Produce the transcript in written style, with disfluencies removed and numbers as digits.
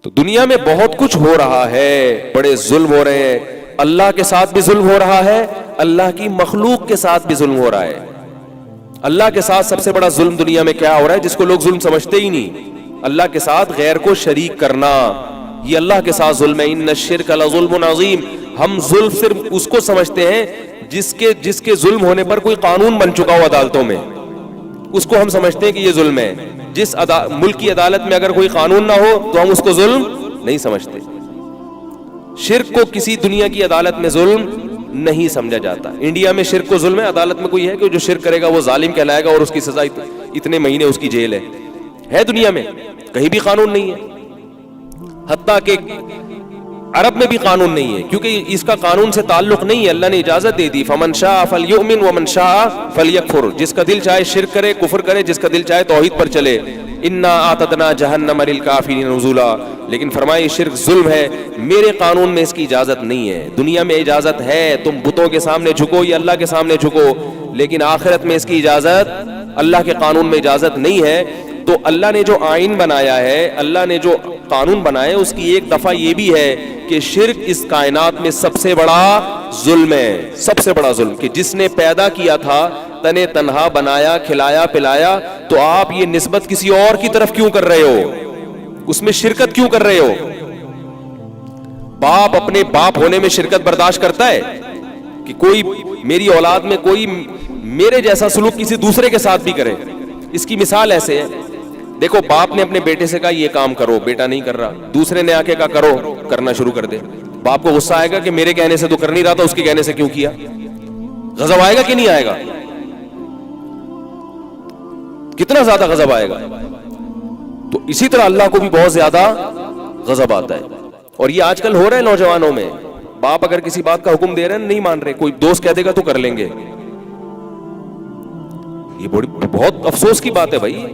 تو دنیا میں بہت کچھ ہو رہا ہے، بڑے ظلم ہو رہے ہیں، اللہ کے ساتھ بھی ظلم ہو رہا ہے، اللہ کی مخلوق کے ساتھ بھی ظلم ہو رہا ہے۔ اللہ کے ساتھ سب سے بڑا ظلم دنیا میں کیا ہو رہا ہے جس کو لوگ ظلم سمجھتے ہی نہیں؟ اللہ کے ساتھ غیر کو شریک کرنا، یہ اللہ کے ساتھ ظلم ہے۔ ان الشرک لظلم عظیم، ہم ظلم صرف اس کو سمجھتے ہیں جس کے ظلم ہونے پر کوئی قانون بن چکا ہو عدالتوں میں، اس کو ہم سمجھتے ہیں کہ یہ ظلم ہے۔ جس ملک کی عدالت میں اگر کوئی قانون نہ ہو تو ہم اس کو ظلم نہیں سمجھتے۔ شرک کو کسی دنیا کی عدالت میں ظلم نہیں سمجھا جاتا۔ انڈیا میں شرک کو ظلم ہے، عدالت میں کوئی ہے کہ جو شرک کرے گا وہ ظالم کہلائے گا اور اس کی سزا اتنے مہینے اس کی جیل ہے دنیا میں؟ کہیں بھی قانون نہیں ہے، حتیٰ کہ عرب میں بھی قانون نہیں ہے، کیونکہ اس کا قانون سے تعلق نہیں ہے، اللہ نے اجازت دے دی فمن شاء فلیؤمن ومن شاء فلیکفر، جس کا دل چاہے شرک کرے کفر کرے، جس کا دل چاہے توحید پر چلے۔ انا اعتدنا جہنم للکافرین نزلا، لیکن فرمائے شرک ظلم ہے، میرے قانون میں اس کی اجازت نہیں ہے۔ دنیا میں اجازت ہے، تم بتوں کے سامنے جھکو یا اللہ کے سامنے جھکو، لیکن آخرت میں اس کی اجازت اللہ کے قانون میں اجازت نہیں ہے۔ تو اللہ نے جو آئین بنایا ہے، اللہ نے جو قانون بنایا ہے، اس کی ایک دفعہ یہ بھی ہے کہ شرک اس کائنات میں سب سے بڑا ظلم ہے، سب سے بڑا ظلم، کہ جس نے پیدا کیا تھا، تنے تنہا بنایا، کھلایا پلایا، تو آپ یہ نسبت کسی اور کی طرف کیوں کر رہے ہو؟ اس میں شرکت کیوں کر رہے ہو؟ باپ اپنے باپ ہونے میں شرکت برداشت کرتا ہے کہ کوئی میری اولاد میں کوئی میرے جیسا سلوک کسی دوسرے کے ساتھ بھی کرے؟ اس کی مثال ایسے ہے، دیکھو باپ نے اپنے بیٹے سے کہا یہ کام کرو، بیٹا نہیں کر رہا، دوسرے نے آ کے کہا کرو، کرنا شروع کر دے، باپ کو غصہ آئے گا کہ میرے کہنے سے تو کر نہیں رہا تھا، اس کے کہنے سے کیوں کیا؟ غضب آئے گا کہ نہیں آئے گا؟ کتنا زیادہ غضب آئے گا؟ تو اسی طرح اللہ کو بھی بہت زیادہ غضب آتا ہے، اور یہ آج کل ہو رہا ہے نوجوانوں میں۔ باپ اگر کسی بات کا حکم دے رہے ہیں نہیں مان رہے، کوئی دوست کہہ دے گا تو کر لیں گے، یہ بہت افسوس کی بات ہے بھائی۔